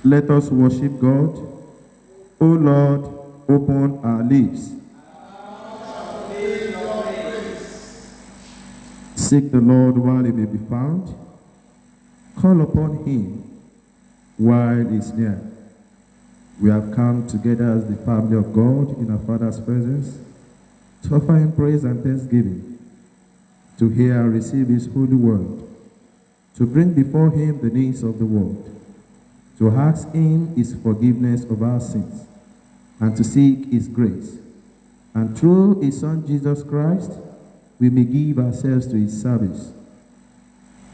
Let us worship God. O Lord, open our lips. Seek the Lord while he may be found. Call upon him while he is near. We have come together as the family of God in our Father's presence to offer him praise and thanksgiving, to hear and receive his holy word, to bring before him the needs of the world, to ask him his forgiveness of our sins, and to seek his grace. And through his Son Jesus Christ, we may give ourselves to his service.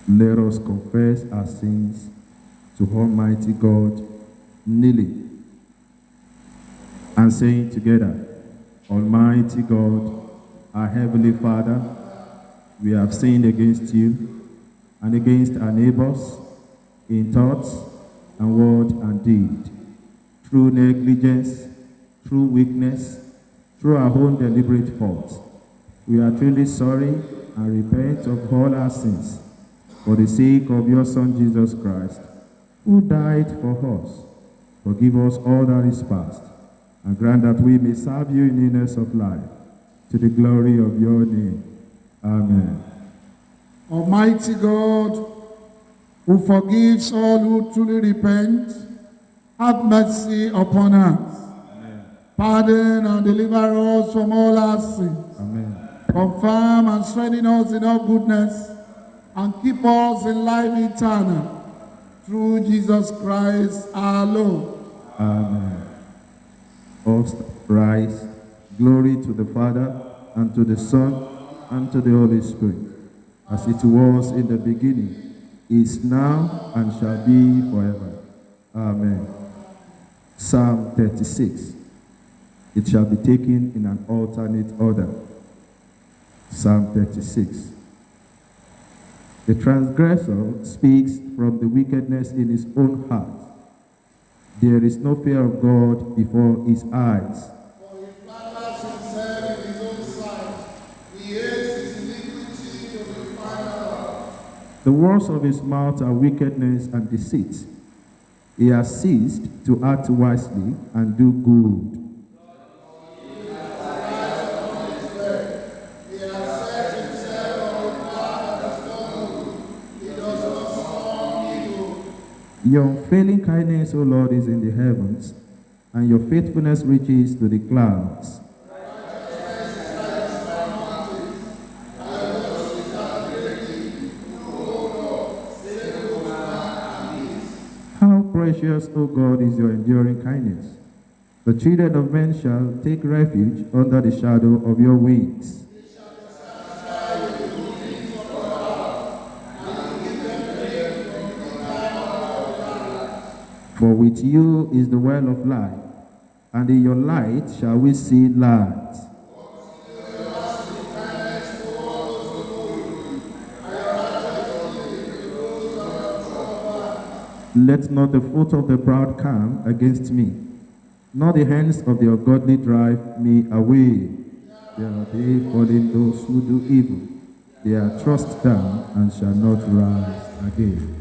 Let us confess our sins to Almighty God, kneeling and saying together, Almighty God, our Heavenly Father, we have sinned against you and against our neighbors in thoughts and word and deed, through negligence, through weakness, through our own deliberate faults. We are truly sorry and repent of all our sins for the sake of your Son Jesus Christ, who died for us. Forgive us all that is past, and grant that we may serve you in newness of life, to the glory of your name. Amen. Almighty God, who forgives all who truly repent, have mercy upon us. Amen. Pardon and deliver us from all our sins. Amen. Confirm and strengthen us in all goodness, and keep us in life eternal. Through Jesus Christ our Lord. Amen. All rise. Glory to the Father, and to the Son, and to the Holy Spirit, as it was in the beginning, is now, and shall be forever. Amen. Psalm 36. It shall be taken in an alternate order. Psalm 36. The transgressor speaks from the wickedness in his own heart. There is no fear of God before his eyes. For he flatters himself in his own sight. He hates his iniquity to the final. The words of his mouth are wickedness and deceit. He has ceased to act wisely and do good. Your unfailing kindness, O Lord, is in the heavens, and your faithfulness reaches to the clouds. How precious, O God, is your enduring kindness. The children of men shall take refuge under the shadow of your wings. For with you is the well of life, and in your light shall we see light. Let not the foot of the proud come against me, nor the hands of the ungodly drive me away. There are they falling those who do evil. They are thrust down and shall not rise again.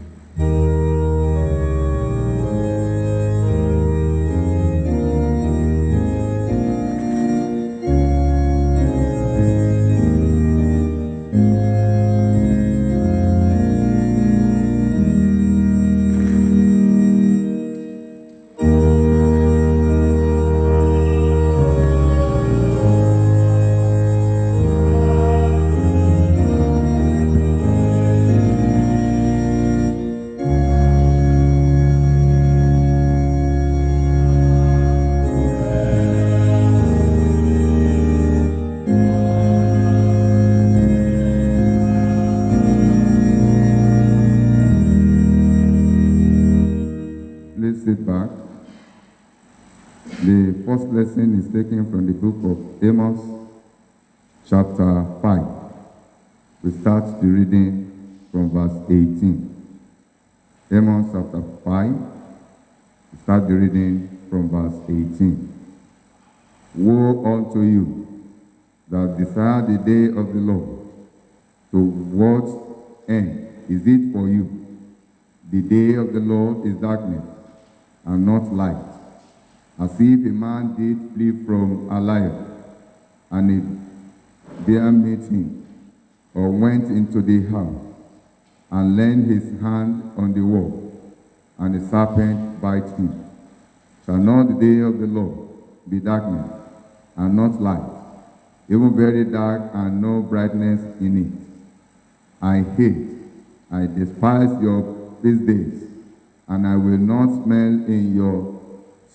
Sit back. The first lesson is taken from the book of Amos, chapter 5. We start the reading from verse 18. Amos chapter 5, we start the reading from verse 18. Woe unto you that desire the day of the Lord. To what end is it for you? The day of the Lord is darkness, and not light, as if a man did flee from a lion, and a bear met him, or went into the house, and laid his hand on the wall, and the serpent bite him. Shall not the day of the Lord be darkness, and not light, even very dark, and no brightness in it? I despise your feast days, and I will not smell in your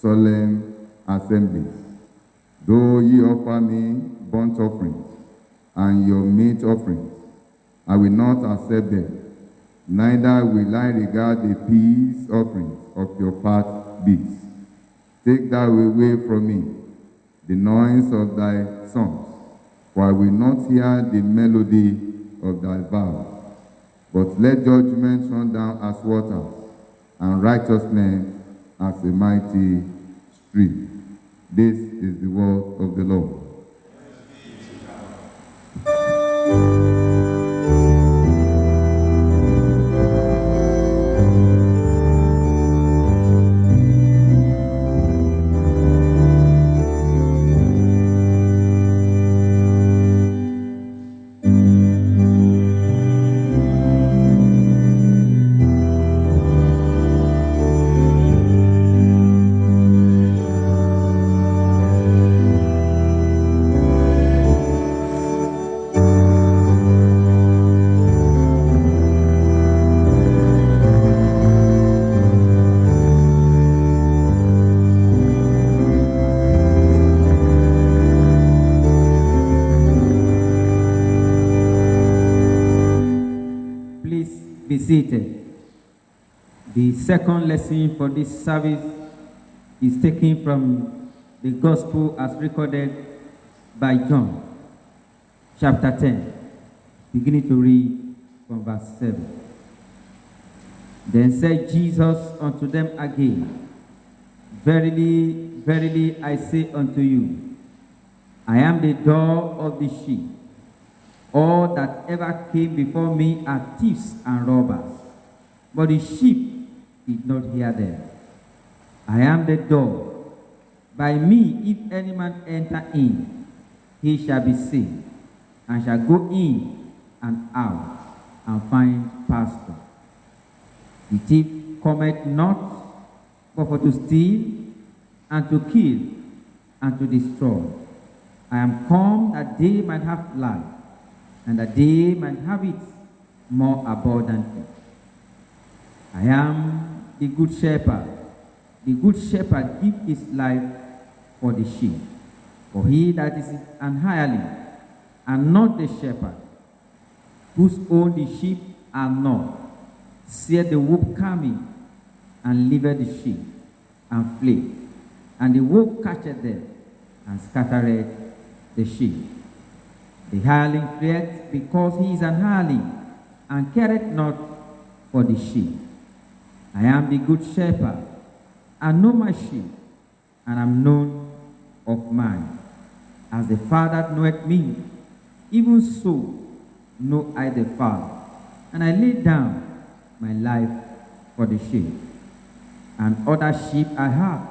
solemn assemblies. Though ye offer me burnt offerings and your meat offerings, I will not accept them, neither will I regard the peace offerings of your fat beasts. Take thou away from me the noise of thy songs, for I will not hear the melody of thy vows. But let judgment run down as waters, and righteousness as a mighty stream. This is the word of the Lord. Be seated. The second lesson for this service is taken from the Gospel as recorded by John, chapter 10, beginning to read from verse 7. Then said Jesus unto them again, Verily, verily, I say unto you, I am the door of the sheep. All that ever came before me are thieves and robbers, but the sheep did not hear them. I am the door. By me, if any man enter in, he shall be saved, and shall go in and out, and find pasture. The thief cometh not, but for to steal, and to kill, and to destroy. I am come that they might have life, and that they might have it more abundantly. I am the good shepherd. The good shepherd gives his life for the sheep. For he that is an hireling, and not the shepherd, whose own the sheep are not, seeth the wolf coming, and leaveth the sheep, and flee. And the wolf catcheth them, and scattereth the sheep. The hireling fleeth because he is an hireling, and careth not for the sheep. I am the good shepherd, and know my sheep, and am known of mine. As the Father knoweth me, even so know I the Father, and I lay down my life for the sheep. And other sheep I have,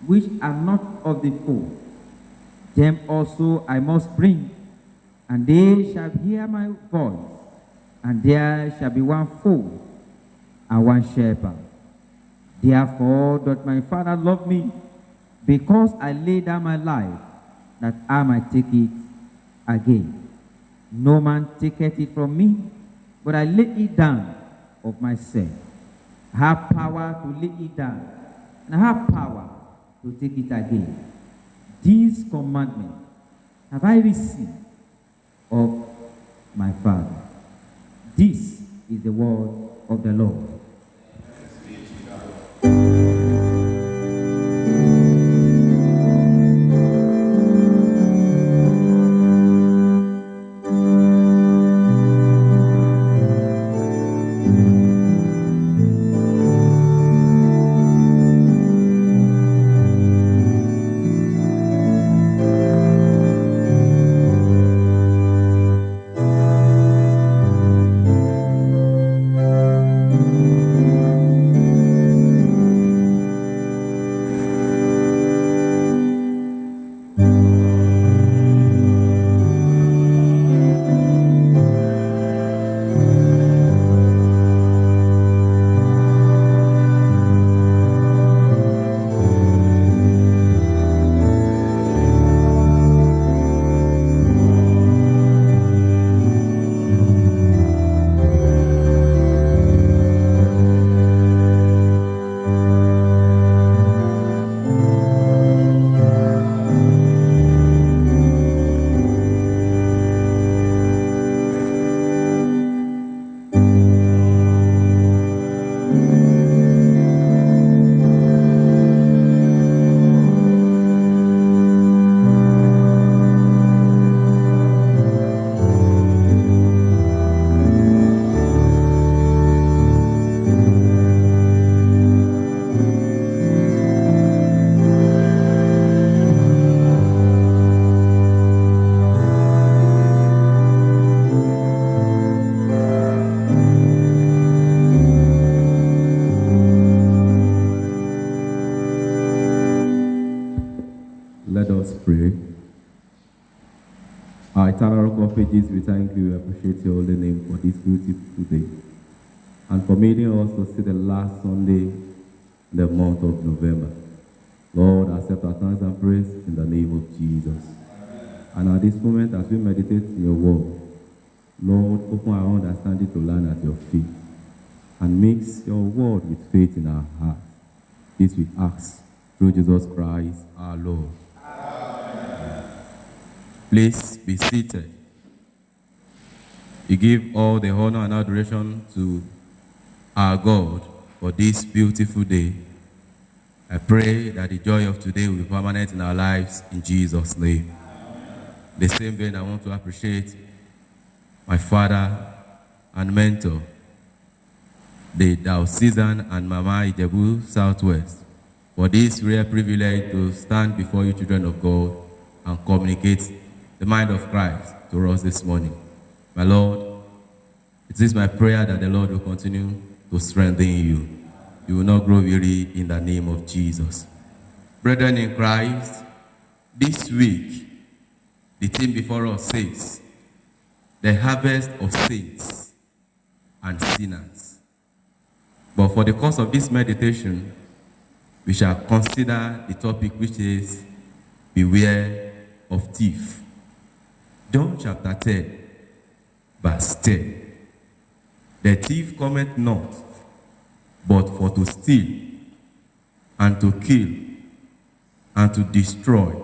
which are not of the fold. Them also I must bring, and they shall hear my voice, and there shall be one fold and one shepherd. Therefore doth my Father love me, because I lay down my life, that I might take it again. No man taketh it from me, but I lay it down of myself. I have power to lay it down, and I have power to take it again. This commandment have I received of my Father. This is the word of the Lord. Let us pray. Our eternal rock of ages, we thank you, we appreciate your holy name for this beautiful day, and for making us to see the last Sunday in the month of November. Lord, accept our thanks and praise in the name of Jesus. And at this moment, as we meditate in your word, Lord, open our understanding to learn at your feet, and mix your word with faith in our hearts. This we ask through Jesus Christ, our Lord. Please be seated. We give all the honor and adoration to our God for this beautiful day. I pray that the joy of today will be permanent in our lives in Jesus' name. The same vein, I want to appreciate my father and mentor, the Diocesan and Mama Ijebu Southwest, for this rare privilege to stand before you, children of God, and communicate the mind of Christ to us this morning. My Lord, it is my prayer that the Lord will continue to strengthen you. You will not grow weary in the name of Jesus. Brethren in Christ, this week, the theme before us says, the harvest of saints and sinners. But for the course of this meditation, we shall consider the topic which is, beware of thief. John chapter 10, verse 10. The thief cometh not, but for to steal, and to kill, and to destroy.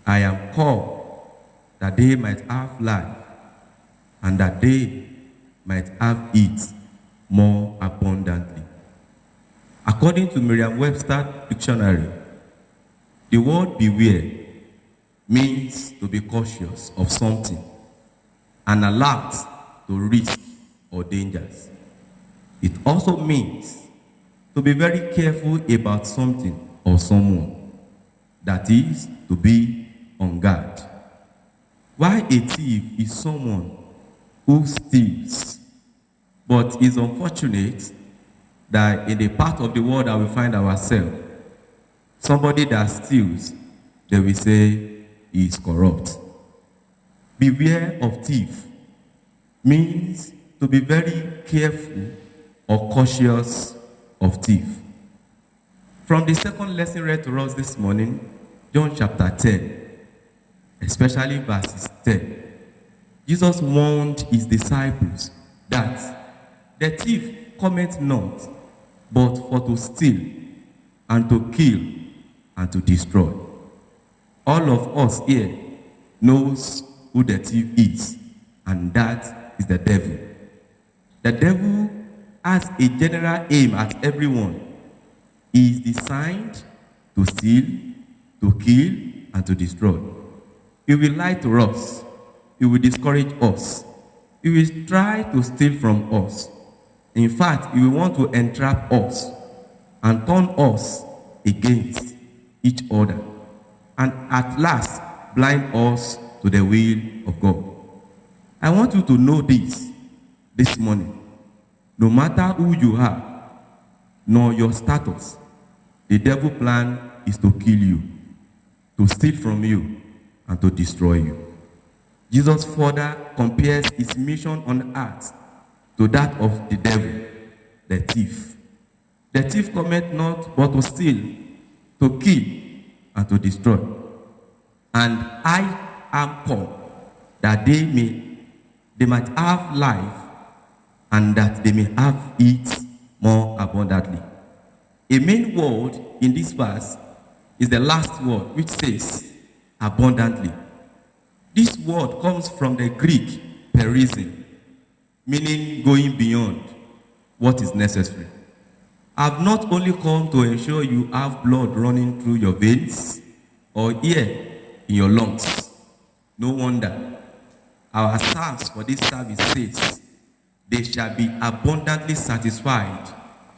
I am called that they might have life, and that they might have it more abundantly. According to Merriam-Webster dictionary, the word beware means to be cautious of something and alert to risk or dangers. It also means to be very careful about something or someone, that is, to be on guard. Why a thief is someone who steals, but it's unfortunate that in the part of the world that we find ourselves, somebody that steals, they will say he is corrupt. Beware of thief means to be very careful or cautious of thief. From the second lesson read to us this morning, John chapter 10, especially verses 10, Jesus warned his disciples that the thief cometh not, but for to steal, and to kill, and to destroy. All of us here knows who the thief is, and that is the devil. The devil has a general aim at everyone. He is designed to steal, to kill, and to destroy. He will lie to us. He will discourage us. He will try to steal from us. In fact, he will want to entrap us and turn us against each other, and at last blind us to the will of God. I want you to know this morning. No matter who you are, nor your status, the devil's plan is to kill you, to steal from you, and to destroy you. Jesus further compares his mission on earth to that of the devil, the thief. The thief cometh not but to steal, to kill, and to destroy. And I am come that they might have life, and that they may have it more abundantly. A main word in this verse is the last word, which says abundantly. This word comes from the Greek perism, meaning going beyond what is necessary. I've not only come to ensure you have blood running through your veins or air in your lungs. No wonder our psalms for this service says, they shall be abundantly satisfied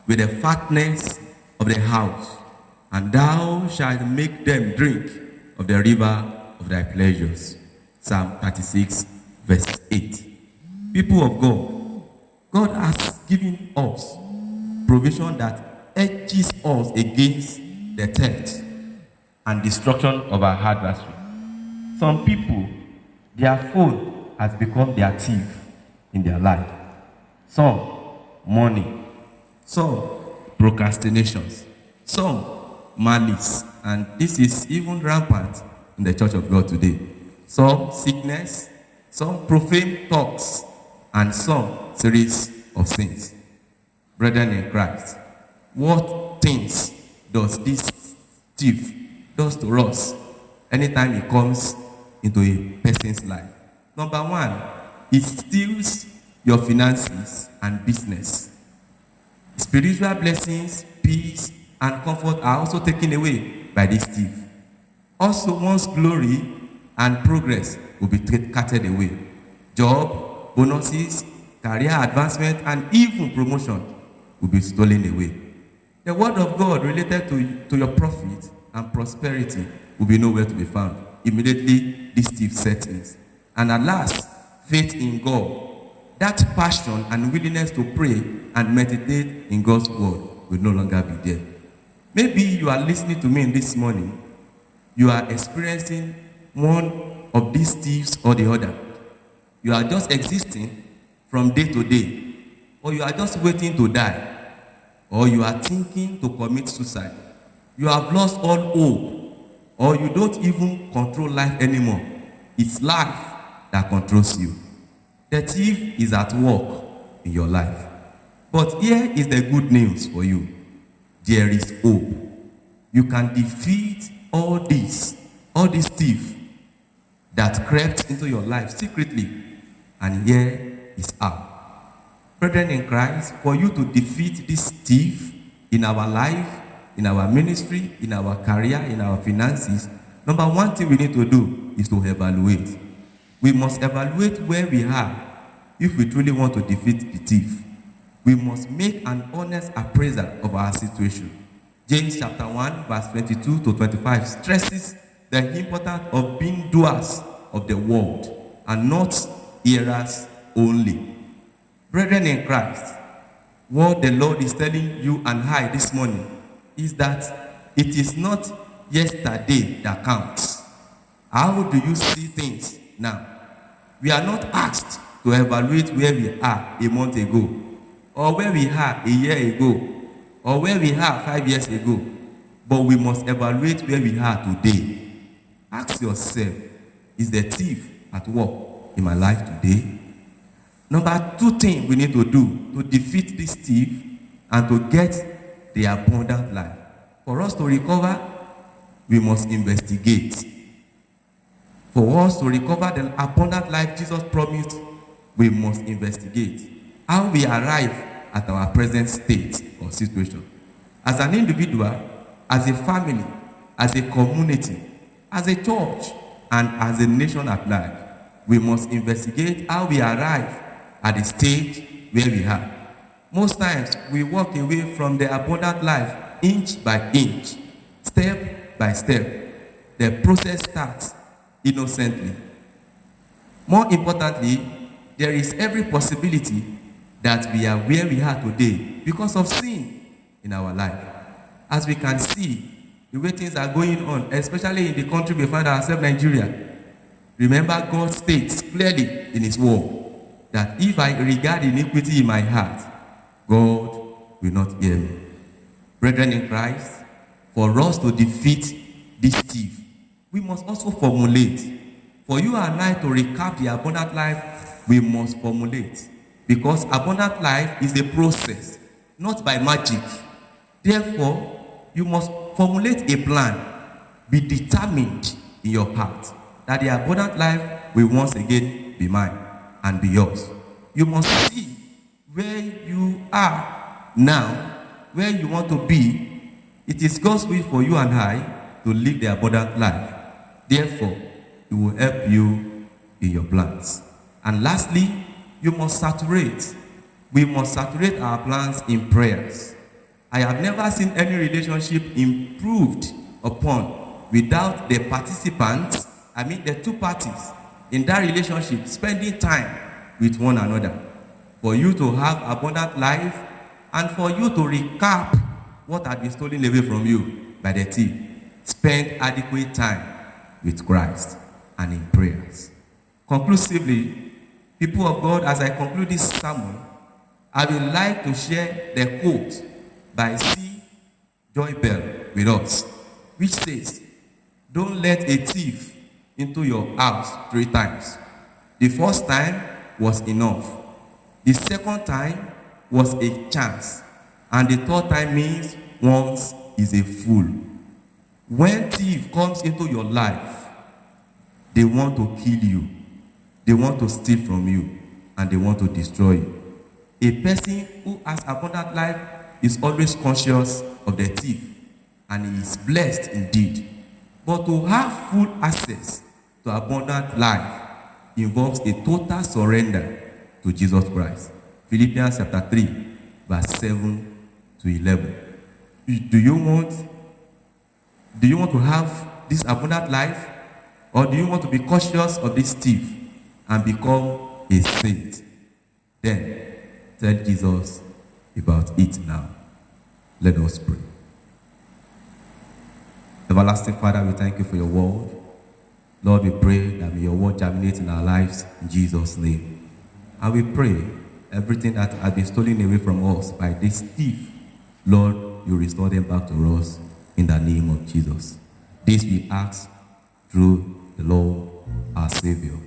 with the fatness of the house, and thou shalt make them drink of the river of thy pleasures. Psalm 36, verse 8. People of God, God has given us provision that edges us against the theft. and destruction of our adversary. Some people, their phone has become their thief in their life. Some, money. Some, procrastinations. Some, malice. And this is even rampant in the Church of God today. Some, sickness. Some, profane talks. And some, series of sins. Brethren in Christ, what things does this thief does to us anytime he comes into a person's life? Number one, it steals your finances and business. Spiritual blessings, peace, and comfort are also taken away by this thief. Also, one's glory and progress will be carted away. Job, bonuses, career advancement, and even promotion will be stolen away. The word of God related to your profit and prosperity will be nowhere to be found. Immediately, this thief sets in. And at last, faith in God, that passion and willingness to pray and meditate in God's word will no longer be there. Maybe you are listening to me this morning. You are experiencing one of these thieves or the other. You are just existing from day to day, or you are just waiting to die, or you are thinking to commit suicide. You have lost all hope, or you don't even control life anymore. It's life that controls you. The thief is at work in your life. But here is the good news for you. There is hope. You can defeat all these thieves that crept into your life secretly. And here is how. Brethren in Christ, for you to defeat this thief in our life, in our ministry, in our career, in our finances, number one thing we need to do is to evaluate. We must evaluate where we are if we truly want to defeat the thief. We must make an honest appraisal of our situation. James chapter 1, verse 22 to 25 stresses the importance of being doers of the word and not hearers only. Brethren in Christ, what the Lord is telling you and I this morning is that it is not yesterday that counts. How do you see things now? We are not asked to evaluate where we are a month ago, or where we are a year ago, or where we are 5 years ago, but we must evaluate where we are today. Ask yourself, is the thief at work in my life today? Number two thing we need to do to defeat this thief and to get the abundant life. For us to recover, we must investigate. For us to recover the abundant life Jesus promised, we must investigate how we arrive at our present state or situation. As an individual, as a family, as a community, as a church, and as a nation at large, we must investigate how we arrive at the stage where we are. Most times, we walk away from the abundant life inch by inch, step by step. The process starts innocently. More importantly, there is every possibility that we are where we are today because of sin in our life. As we can see, the way things are going on, especially in the country we find ourselves, Nigeria. Remember, God states clearly in His word that if I regard iniquity in my heart, God will not hear me. Brethren in Christ, for us to defeat this thief, we must also formulate. For you and I to recap the abundant life, we must formulate. Because abundant life is a process, not by magic. Therefore, you must formulate a plan. Be determined in your heart that the abundant life will once again be mine and be yours. You must see where you are now, where you want to be. It is God's will for you and I to live the abundant life. Therefore, it will help you in your plans. And lastly, you must saturate. We must saturate our plans in prayers. I have never seen any relationship improved upon without the participants, the two parties in that relationship spending time with one another. For you to have abundant life and for you to recap what had been stolen away from you by the thief. spend adequate time with Christ and in prayers. Conclusively, people of God, as I conclude this sermon, I would like to share the quote by C. Joy Bell with us, which says, "Don't let a thief into your house 3 times. The first time was enough. The second time was a chance. And the third time means once is a fool." When thief comes into your life, they want to kill you. They want to steal from you. And they want to destroy you. A person who has abundant life is always conscious of the thief. And he is blessed indeed. But to have full access to abundant life involves a total surrender to Jesus Christ. Philippians chapter 3, verse 7 to 11. Do you want to have this abundant life? Or do you want to be cautious of this thief and become a saint? Then tell Jesus about it now. Let us pray. Everlasting Father, we thank you for your word. Lord, we pray that may your word germinate in our lives in Jesus' name. And we pray everything that has been stolen away from us by this thief, Lord, you restore them back to us in the name of Jesus. This we ask through the Lord, our Savior.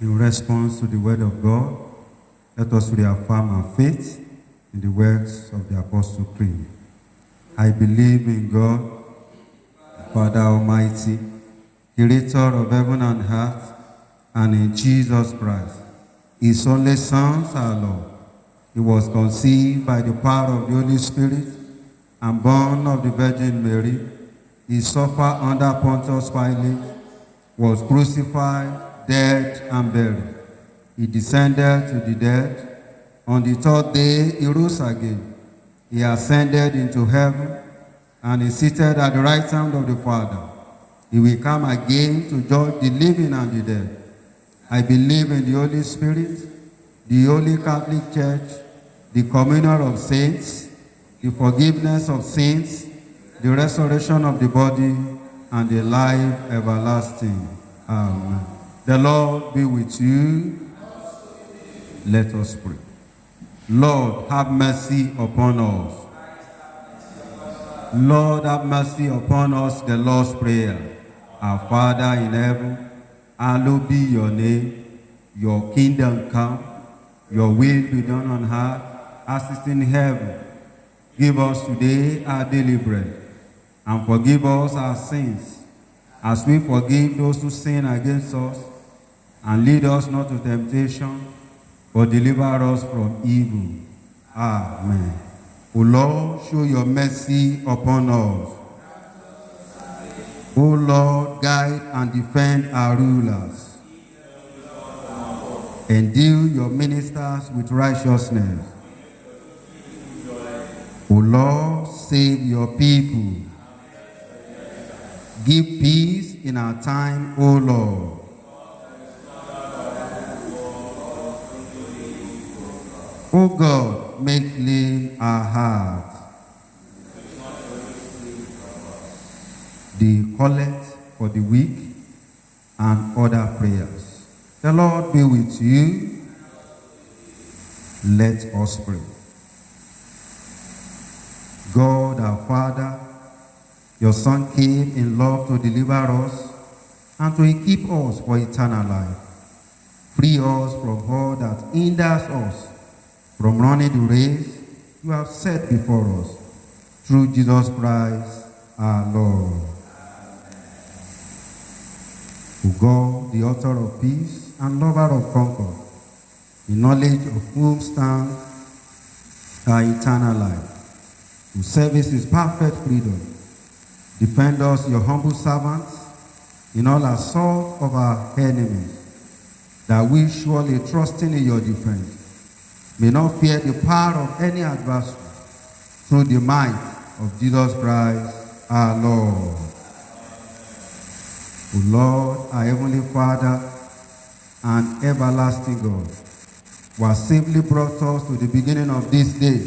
In response to the word of God, let us reaffirm our faith in the words of the Apostle Creed. I believe in God, Father Almighty, creator of heaven and earth, and in Jesus Christ, his only Son, our Lord. He was conceived by the power of the Holy Spirit and born of the Virgin Mary. He suffered under Pontius Pilate, was crucified, dead, and buried. He descended to the dead. On the third day, he rose again. He ascended into heaven and is seated at the right hand of the Father. He will come again to judge the living and the dead. I believe in the Holy Spirit, the Holy Catholic Church, the communion of saints, the forgiveness of sins, the resurrection of the body, and the life everlasting. Amen. The Lord be with you. Let us pray. Lord, have mercy upon us. Lord, have mercy upon us, the Lord's Prayer. Our Father in heaven, hallowed be your name. Your kingdom come. Your will be done on earth as it is in heaven. Give us today our daily bread, and forgive us our sins, as we forgive those who sin against us. And lead us not to temptation, but deliver us from evil. Amen. O Lord, show your mercy upon us. O Lord, guide and defend our rulers. Endue your ministers with righteousness. O Lord, save your people. Give peace in our time, O Lord. O God, make clean our hearts. The collect for the weak and other prayers. The Lord be with you. Let us pray. God our Father, your Son came in love to deliver us and to equip us for eternal life. Free us from all that hinders us from running the race you have set before us, through Jesus Christ our Lord. O God, the author of peace and lover of comfort, in knowledge of whom stands our eternal life, whose service is perfect freedom, defend us, your humble servants, in all assault of our enemies, that we, surely trusting in your defense, may not fear the power of any adversary, through the might of Jesus Christ our Lord. O Lord, our heavenly Father and everlasting God, who has safely brought us to the beginning of this day,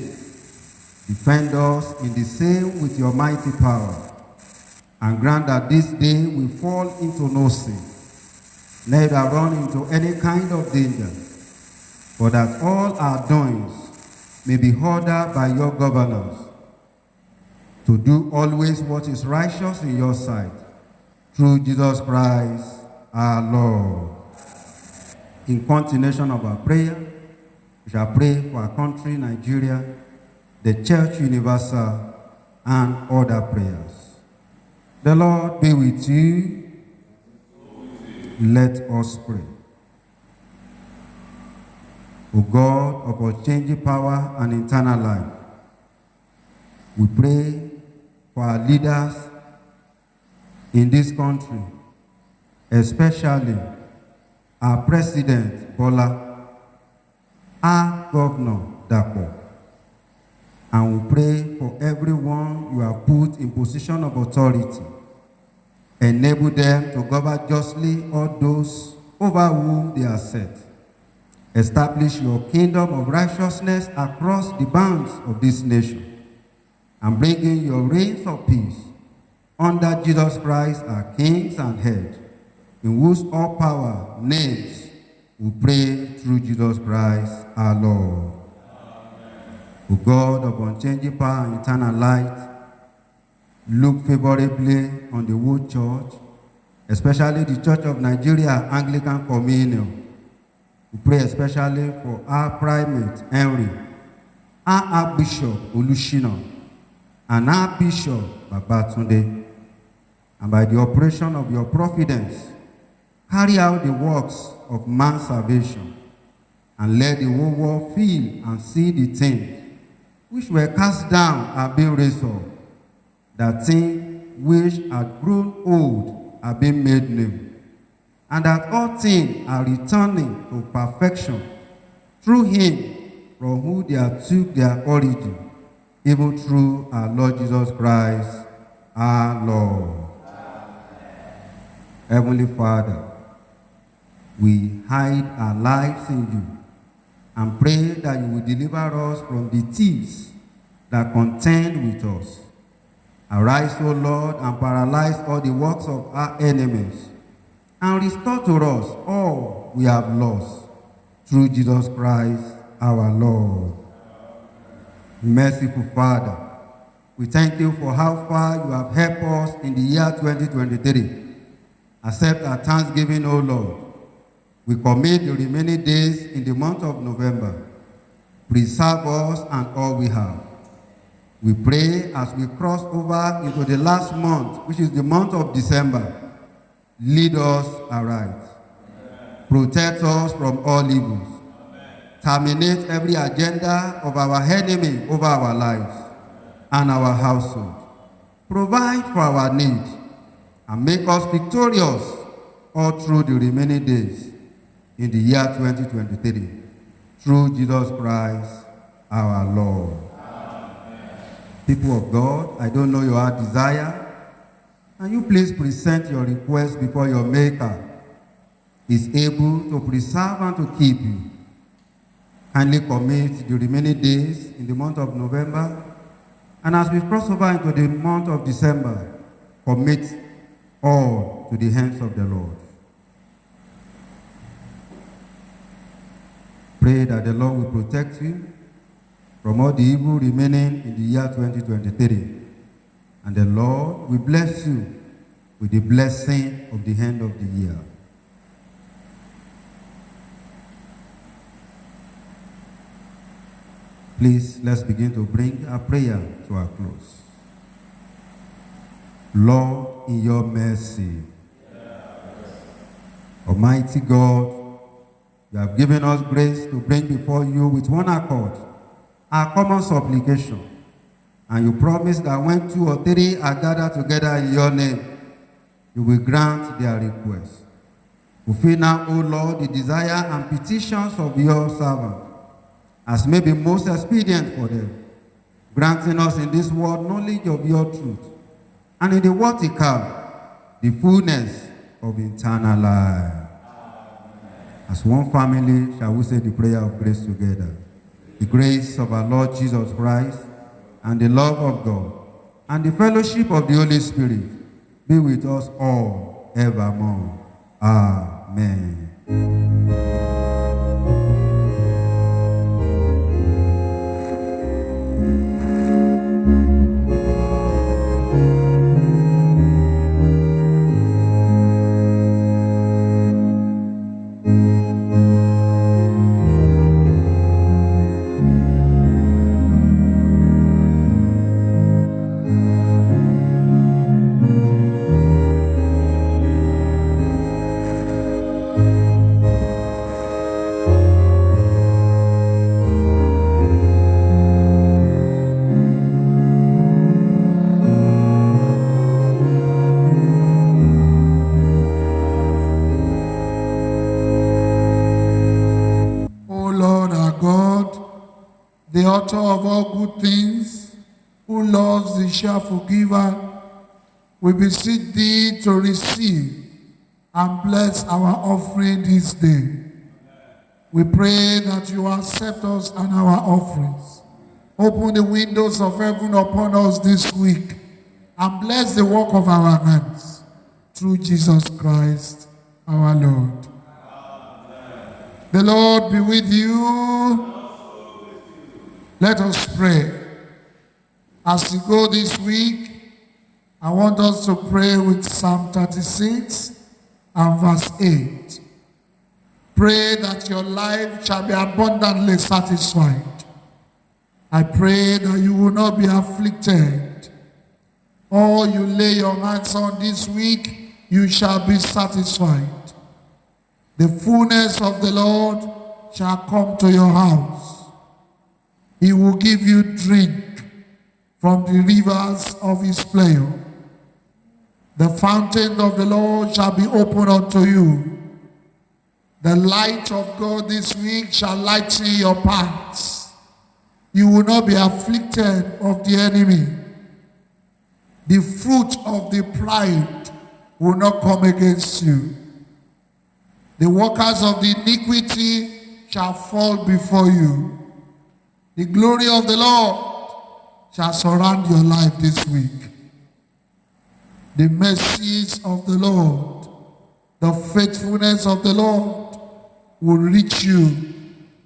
defend us in the same with your mighty power, and grant that this day we fall into no sin, neither run into any kind of danger, but that all our doings may be ordered by your governance, to do always what is righteous in your sight, through Jesus Christ our Lord. In continuation of our prayer, we shall pray for our country, Nigeria, the Church Universal, and other prayers. The Lord be with you. Let us pray. O God of unchanging power and eternal life, we pray for our leaders in this country, especially our President Bola, our Governor Dapo, and we pray for everyone you have put in position of authority. Enable them to govern justly all those over whom they are set. Establish your kingdom of righteousness across the bounds of this nation, and bring in your reigns of peace under Jesus Christ, our King and Head, in whose all power names we pray through Jesus Christ our Lord. O God of unchanging power and eternal light, look favorably on the whole church, especially the Church of Nigeria Anglican Communion. We pray especially for our Primate Henry, our Archbishop Olushina, and our Bishop Babatunde, and by the operation of your providence, carry out the works of man's salvation, and let the whole world feel and see the things which were cast down are being raised up, that things which had grown old are being made new, and that all things are returning to perfection through him from whom they have took their origin, even through our Lord Jesus Christ, our Lord. Heavenly Father, we hide our lives in you and pray that you will deliver us from the thieves that contend with us. Arise, O Lord, and paralyze all the works of our enemies, and restore to us all we have lost, through Jesus Christ our Lord. Merciful Father, we thank you for how far you have helped us in the year 2023. Accept our thanksgiving, O Lord. We commit the remaining days in the month of November. Preserve us and all we have. We pray as we cross over into the last month, which is the month of December. Lead us aright. Protect us from all evils. Terminate every agenda of our enemy over our lives and our household. Provide for our needs and make us victorious all through the remaining days in the year 2023, through Jesus Christ our Lord. Amen. People of God, I don't know your heart desire, and you please present your request before your Maker. Is able to preserve and to keep you. Kindly commit the remaining days in the month of November, and as we cross over into the month of December, commit all to the hands of the Lord. Pray that the Lord will protect you from all the evil remaining in the year 2023. And the Lord will bless you with the blessing of the end of the year. Please, let's begin to bring our prayer to our close. Lord, in your mercy, Almighty God, you have given us grace to bring before you with one accord our common supplication. And you promise that when 2 or 3 are gathered together in your name, you will grant their request. Fulfill now, O Lord, the desire and petitions of your servant, as may be most expedient for them, granting us in this world knowledge of your truth, and in the vertical, the fullness of eternal life. As one family, shall we say the prayer of grace together? The grace of our Lord Jesus Christ, and the love of God, and the fellowship of the Holy Spirit be with us all evermore. Amen. The author of all good things, who loves the cheerful giver, we beseech thee to receive and bless our offering this day. We pray that you accept us and our offerings. Open the windows of heaven upon us this week and bless the work of our hands. Through Jesus Christ, our Lord. Amen. The Lord be with you. Let us pray. As we go this week, I want us to pray with Psalm 36 and verse 8. Pray that your life shall be abundantly satisfied. I pray that you will not be afflicted. All you lay your hands on this week, you shall be satisfied. The fullness of the Lord shall come to your house. He will give you drink from the rivers of his pleasure. The fountain of the Lord shall be opened unto you. The light of God this week shall lighten your paths. You will not be afflicted of the enemy. The fruit of the pride will not come against you. The workers of the iniquity shall fall before you. The glory of the Lord shall surround your life this week. The mercies of the Lord, the faithfulness of the Lord will reach you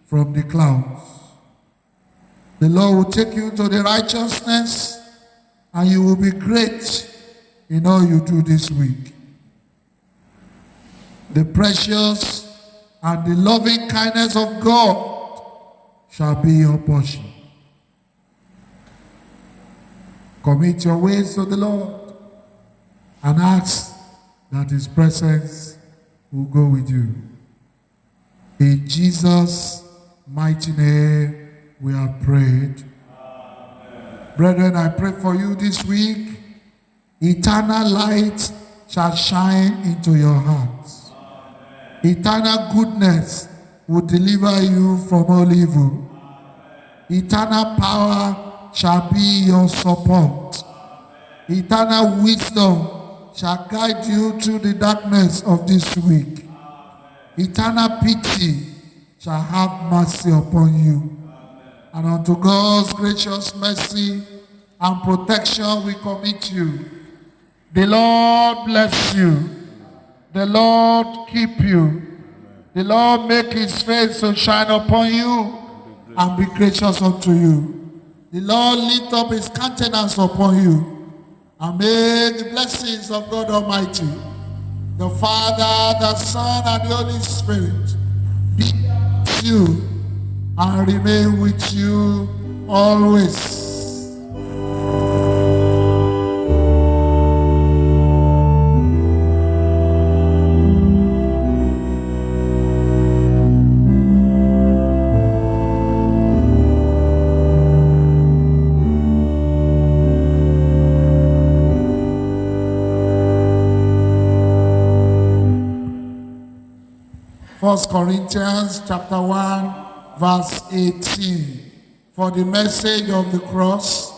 from the clouds. The Lord will take you to the righteousness, and you will be great in all you do this week. The precious and the loving kindness of God shall be your portion. Commit your ways to the Lord and ask that his presence will go with you. In Jesus' mighty name we have prayed. Amen. Brethren, I pray for you this week. Eternal light shall shine into your hearts. Amen. Eternal goodness will deliver you from all evil. Amen. Eternal power shall be your support. Amen. Eternal wisdom shall guide you through the darkness of this week. Amen. Eternal pity shall have mercy upon you. Amen. And unto God's gracious mercy and protection we commit you. The Lord bless you. The Lord keep you. The Lord make his face to shine upon you and be gracious unto you. The Lord lift up his countenance upon you And may the blessings of God Almighty, the Father, the Son, and the Holy Spirit be with you and remain with you always. First Corinthians chapter 1, verse 18. For the message of the cross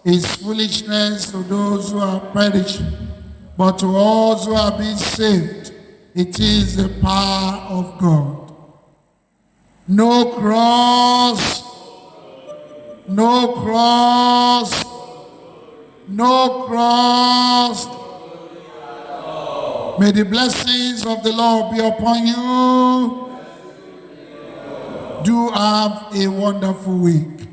is foolishness to those who are perishing, but to us who are being saved, it is the power of God. No cross, no cross, no cross. May the blessings of the Lord be upon you. Do have a wonderful week.